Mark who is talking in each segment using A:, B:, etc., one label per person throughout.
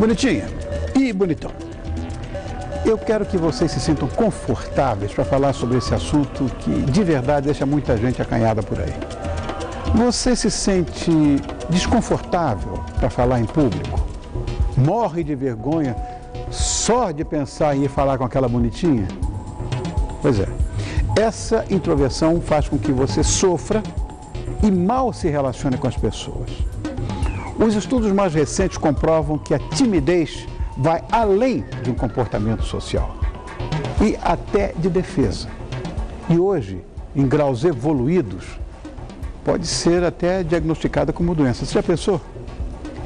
A: Bonitinha e bonitão. Eu quero que vocês se sintam confortáveis para falar sobre esse assunto que, de verdade, deixa muita gente acanhada por aí. Você se sente desconfortável para falar em público? Morre de vergonha só de pensar em ir falar com aquela bonitinha? Pois é. Essa introversão faz com que você sofra e mal se relacione com as pessoas. Os estudos mais recentes comprovam que a timidez vai além de um comportamento social e até de defesa. E hoje, em graus evoluídos, pode ser até diagnosticada como doença. Você já pensou?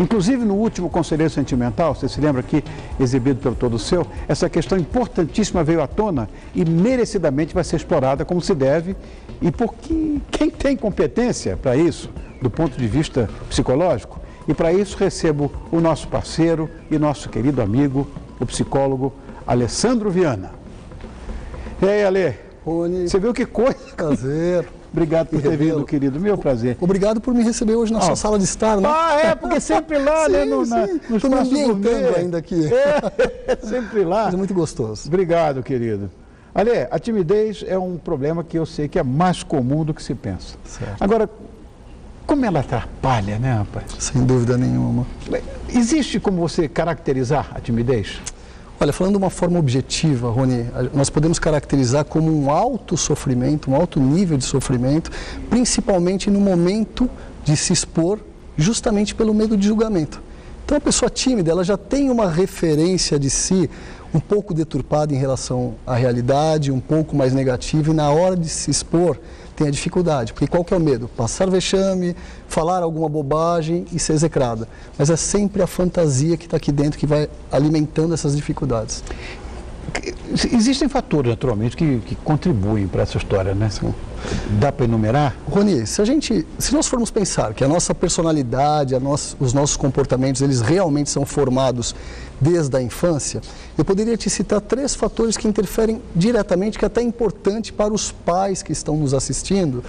A: Inclusive no último Conselheiro Sentimental, você se lembra aqui, exibido pelo Todo Seu, essa questão importantíssima veio à tona e merecidamente vai ser explorada como se deve e porque quem tem competência para isso, do ponto de vista psicológico, e para isso recebo o nosso parceiro e nosso querido amigo, o psicólogo Alessandro Viana. E aí, Ale?
B: Rony,
A: você viu que coisa?
B: Prazer.
A: Obrigado por ter vindo, querido. Meu prazer.
B: Obrigado por me receber hoje na sua sala de estar, né?
A: Porque sempre lá,
B: sim,
A: né? No
B: Estou me ambientando ainda aqui.
A: Sempre lá.
B: Mas é muito gostoso.
A: Obrigado, querido. Ale, a timidez é um problema que eu sei que é mais comum do que se pensa.
B: Certo.
A: Agora, como ela atrapalha, né, rapaz?
B: Sem dúvida nenhuma.
A: Existe como você caracterizar a timidez?
B: Olha, falando de uma forma objetiva, Rony, nós podemos caracterizar como um alto sofrimento, um alto nível de sofrimento, principalmente no momento de se expor, justamente pelo medo de julgamento. Então, a pessoa tímida, ela já tem uma referência de si um pouco deturpada em relação à realidade, um pouco mais negativa, e na hora de se expor, tem a dificuldade. Porque qual que é o medo? Passar vexame, falar alguma bobagem e ser execrada. Mas é sempre a fantasia que está aqui dentro que vai alimentando essas dificuldades.
A: Existem fatores, naturalmente, que contribuem para essa história, né?
B: Sim.
A: Dá para enumerar?
B: Rony, se nós formos pensar que a nossa personalidade, os nossos comportamentos, eles realmente são formados desde a infância, eu poderia te citar 3 fatores que interferem diretamente, que é até importante para os pais que estão nos assistindo,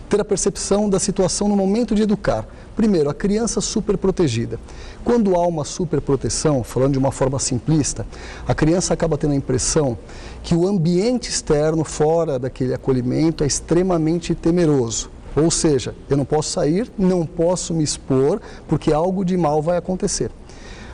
B: ter a percepção da situação no momento de educar. Primeiro, a criança superprotegida. Quando há uma superproteção, falando de uma forma simplista, a criança acaba tendo a impressão que o ambiente externo, fora daquele acolhimento, é extremamente temeroso. Ou seja, eu não posso sair, não posso me expor, porque algo de mal vai acontecer.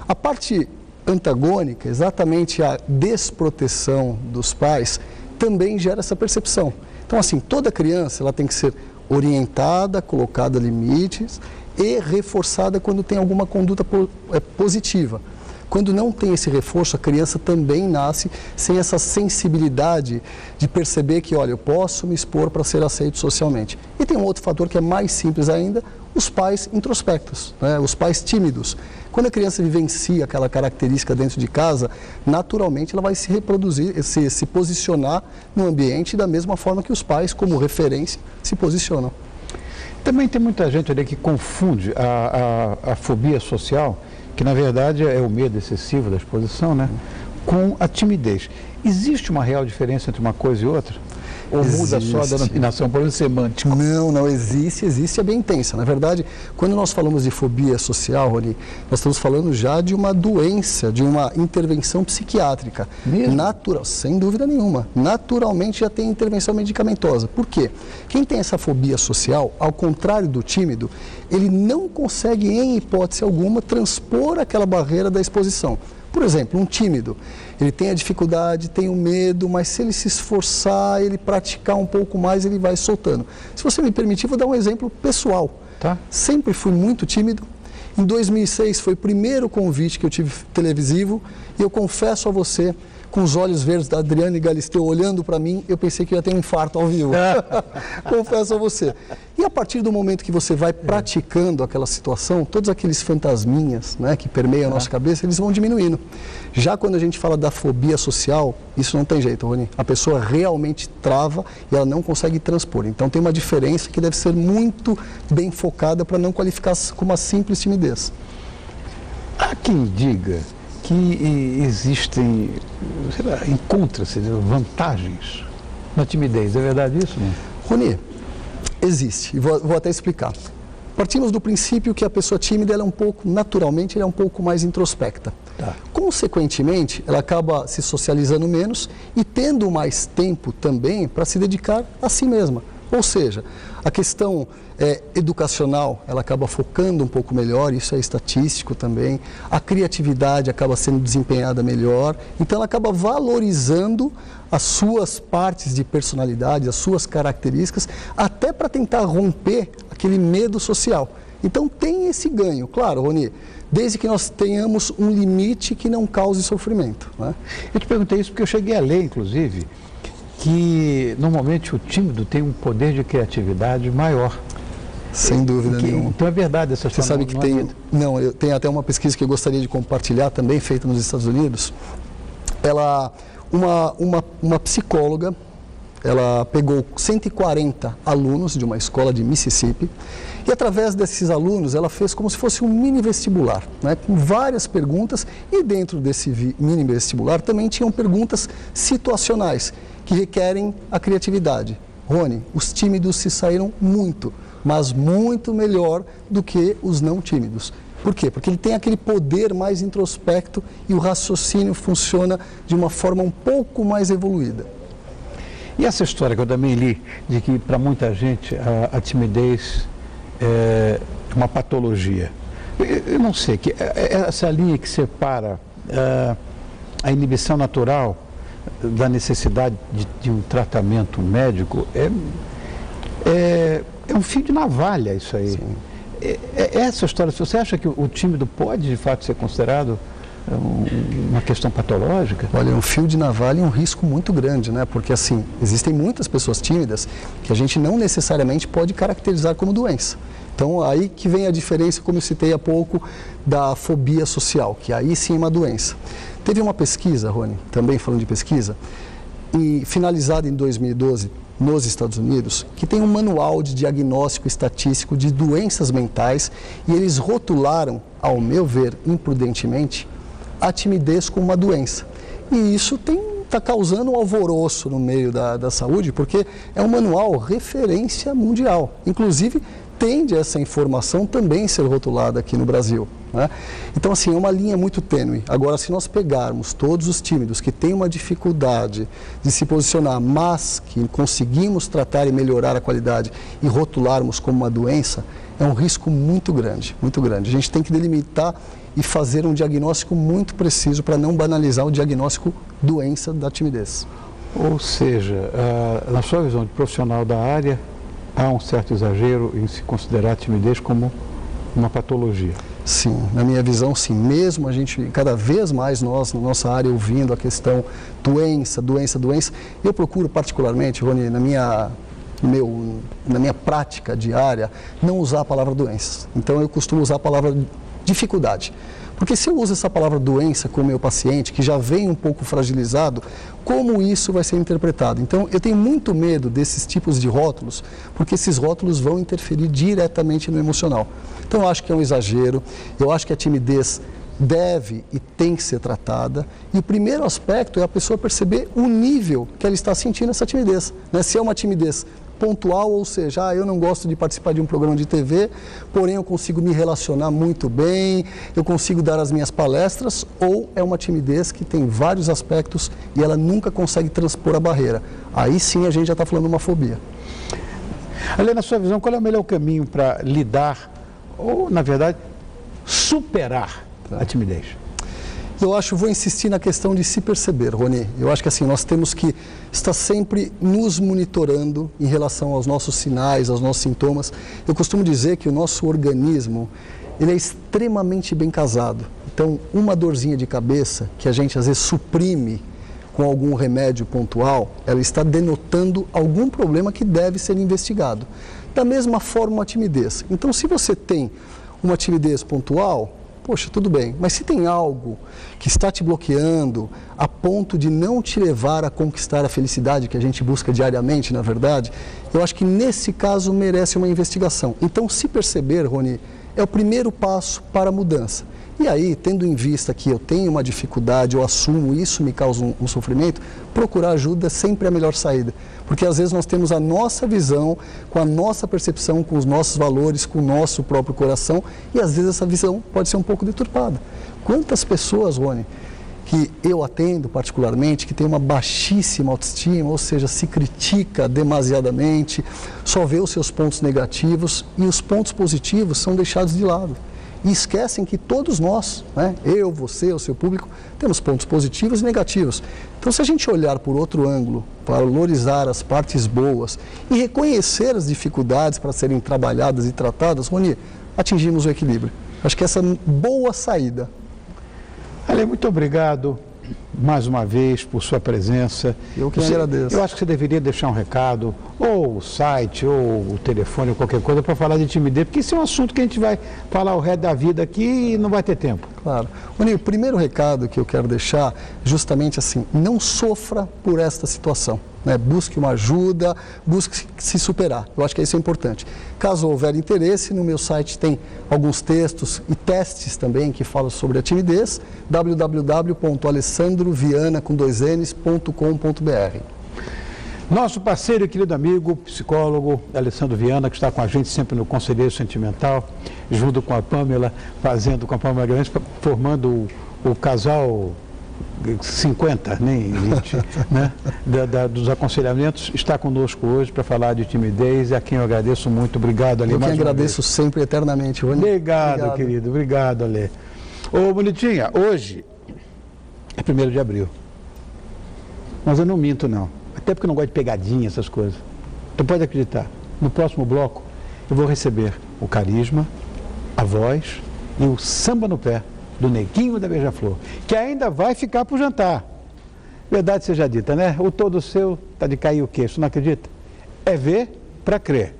B: A parte antagônica, exatamente a desproteção dos pais, também gera essa percepção. Então, assim, toda criança ela tem que ser orientada, colocada limites e reforçada quando tem alguma conduta positiva. Quando não tem esse reforço, a criança também nasce sem essa sensibilidade de perceber que, olha, eu posso me expor para ser aceito socialmente. E tem um outro fator que é mais simples ainda, os pais introspectos, né? Os pais tímidos. Quando a criança vivencia aquela característica dentro de casa, naturalmente ela vai se reproduzir, se posicionar no ambiente da mesma forma que os pais, como referência, se posicionam.
A: Também tem muita gente ali que confunde a fobia social, que na verdade é o medo excessivo da exposição, né, com a timidez. Existe uma real diferença entre uma coisa e outra? Ou muda só a denominação, por exemplo, semântico?
B: Não existe, é bem intensa. Na verdade, quando nós falamos de fobia social, Rony, nós estamos falando já de uma doença, de uma intervenção psiquiátrica.
A: Mesmo?
B: Natural, sem dúvida nenhuma. Naturalmente já tem intervenção medicamentosa. Por quê? Quem tem essa fobia social, ao contrário do tímido, ele não consegue, em hipótese alguma, transpor aquela barreira da exposição. Por exemplo, um tímido, ele tem a dificuldade, tem o medo, mas se ele se esforçar, ele praticar um pouco mais, ele vai soltando. Se você me permitir, vou dar um exemplo pessoal.
A: Tá.
B: Sempre fui muito tímido. Em 2006 foi o primeiro convite que eu tive televisivo e eu confesso a você, com os olhos verdes da Adriane Galisteu olhando para mim, eu pensei que ia ter um infarto ao vivo. Confesso a você. E a partir do momento que você vai praticando aquela situação, todos aqueles fantasminhas, né, que permeiam a nossa cabeça, eles vão diminuindo. Já quando a gente fala da fobia social, isso não tem jeito, Rony. A pessoa realmente trava e ela não consegue transpor. Então tem uma diferença que deve ser muito bem focada para não qualificar como uma simples timidez.
A: Há quem diga que existem, sei lá, encontra-se vantagens na timidez. É verdade isso, não?
B: Rony, existe. E vou até explicar. Partimos do princípio que a pessoa tímida, ela é um pouco, naturalmente, ela é um pouco mais introspecta.
A: Tá.
B: Consequentemente, ela acaba se socializando menos e tendo mais tempo também para se dedicar a si mesma. Ou seja, a questão educacional, ela acaba focando um pouco melhor, isso é estatístico também. A criatividade acaba sendo desempenhada melhor, então ela acaba valorizando as suas partes de personalidade, as suas características, até para tentar romper aquele medo social. Então tem esse ganho, claro, Rony, desde que nós tenhamos um limite que não cause sofrimento, né?
A: Eu te perguntei isso porque eu cheguei a ler, inclusive, que normalmente o tímido tem um poder de criatividade maior.
B: Sem dúvida nenhuma.
A: Então é verdade essa
B: Você sabe que tem até uma pesquisa que eu gostaria de compartilhar, também feita nos Estados Unidos. Uma psicóloga, ela pegou 140 alunos de uma escola de Mississippi e através desses alunos ela fez como se fosse um mini vestibular, né, com várias perguntas, e dentro desse mini vestibular também tinham perguntas situacionais que requerem a criatividade. Rony, os tímidos se saíram muito, mas muito melhor do que os não tímidos. Por quê? Porque ele tem aquele poder mais introspecto e o raciocínio funciona de uma forma um pouco mais evoluída.
A: E essa história que eu também li, de que para muita gente a timidez é uma patologia. Eu não sei, que essa linha que separa a inibição natural da necessidade de um tratamento médico é um fio de navalha isso aí. Essa história, você acha que o tímido pode de fato ser considerado uma questão patológica?
B: Olha, é um fio de navalha e um risco muito grande, né? Porque assim, existem muitas pessoas tímidas que a gente não necessariamente pode caracterizar como doença. Então, aí que vem a diferença, como eu citei há pouco, da fobia social, que aí sim é uma doença. Teve uma pesquisa, Rony, também falando de pesquisa, finalizada em 2012, nos Estados Unidos, que tem um manual de diagnóstico estatístico de doenças mentais, e eles rotularam, ao meu ver, imprudentemente, a timidez como uma doença. E isso está causando um alvoroço no meio da saúde, porque é um manual referência mundial. Inclusive, tende essa informação também ser rotulada aqui no Brasil, né? Então, assim, é uma linha muito tênue. Agora, se nós pegarmos todos os tímidos que têm uma dificuldade de se posicionar, mas que conseguimos tratar e melhorar a qualidade e rotularmos como uma doença, é um risco muito grande, muito grande. A gente tem que delimitar e fazer um diagnóstico muito preciso para não banalizar o diagnóstico doença da timidez.
A: Ou seja, na sua visão de profissional da área, há um certo exagero em se considerar a timidez como uma patologia?
B: Sim, na minha visão, sim. Mesmo a gente, cada vez mais nós, na nossa área, ouvindo a questão doença, eu procuro particularmente, Rony, na minha prática diária, não usar a palavra doença. Então, eu costumo usar a palavra dificuldade. Porque se eu uso essa palavra doença com o meu paciente, que já vem um pouco fragilizado, como isso vai ser interpretado? Então, eu tenho muito medo desses tipos de rótulos, porque esses rótulos vão interferir diretamente no emocional. Então, eu acho que é um exagero, eu acho que a timidez deve e tem que ser tratada. E o primeiro aspecto é a pessoa perceber o nível que ela está sentindo essa timidez, né? Se é uma timidez pontual, ou seja, eu não gosto de participar de um programa de TV, porém eu consigo me relacionar muito bem, eu consigo dar as minhas palestras, ou é uma timidez que tem vários aspectos e ela nunca consegue transpor a barreira. Aí sim a gente já está falando de uma fobia.
A: Ale, na sua visão, qual é o melhor caminho para lidar, ou na verdade, superar a timidez?
B: Eu acho, vou insistir na questão de se perceber, Rony. Eu acho que assim, nós temos que estar sempre nos monitorando em relação aos nossos sinais, aos nossos sintomas. Eu costumo dizer que o nosso organismo, ele é extremamente bem casado. Então, uma dorzinha de cabeça que a gente às vezes suprime com algum remédio pontual, ela está denotando algum problema que deve ser investigado. Da mesma forma, a timidez. Então, se você tem uma timidez pontual, poxa, tudo bem, mas se tem algo que está te bloqueando a ponto de não te levar a conquistar a felicidade que a gente busca diariamente, na verdade, eu acho que nesse caso merece uma investigação. Então, se perceber, Rony, é o primeiro passo para a mudança. E aí, tendo em vista que eu tenho uma dificuldade, eu assumo, isso me causa um sofrimento, procurar ajuda é sempre a melhor saída. Porque às vezes nós temos a nossa visão, com a nossa percepção, com os nossos valores, com o nosso próprio coração, e às vezes essa visão pode ser um pouco deturpada. Quantas pessoas, Rony, que eu atendo particularmente, que tem uma baixíssima autoestima, ou seja, se critica demasiadamente, só vê os seus pontos negativos e os pontos positivos são deixados de lado. E esquecem que todos nós, né, eu, você, o seu público, temos pontos positivos e negativos. Então, se a gente olhar por outro ângulo, valorizar as partes boas e reconhecer as dificuldades para serem trabalhadas e tratadas, Rony, atingimos o equilíbrio. Acho que essa é uma boa saída.
A: Ale, muito obrigado mais uma vez por sua presença.
B: Eu que agradeço.
A: Eu acho que você deveria deixar um recado, ou o site, ou o telefone, ou qualquer coisa, para falar de timidez, porque isso é um assunto que a gente vai falar o resto da vida aqui e não vai ter tempo.
B: Claro. Rony, o primeiro recado que eu quero deixar, justamente assim, não sofra por esta situação. Né? Busque uma ajuda, busque se superar. Eu acho que isso é importante. Caso houver interesse, no meu site tem alguns textos e testes também que falam sobre a timidez, www.alessandroviana.com.br.
A: Nosso parceiro e querido amigo, psicólogo Alessandro Viana, que está com a gente sempre no Conselheiro Sentimental, junto com a Pamela, formando o casal 50, nem 20, né, dos aconselhamentos, está conosco hoje para falar de timidez, e a quem eu agradeço muito. Obrigado, Ale.
B: Eu que agradeço sempre, eternamente, Rony.
A: Obrigado, querido. Obrigado, Ale. Ô, bonitinha, hoje é 1º de abril. Mas eu não minto, não. Até porque eu não gosto de pegadinha, essas coisas. Tu pode acreditar, no próximo bloco eu vou receber o Carisma, a Voz e o Samba no Pé, do Neguinho da Beija-Flor, que ainda vai ficar para o jantar. Verdade seja dita, né? O todo seu tá de cair o queixo, não acredita? É ver para crer.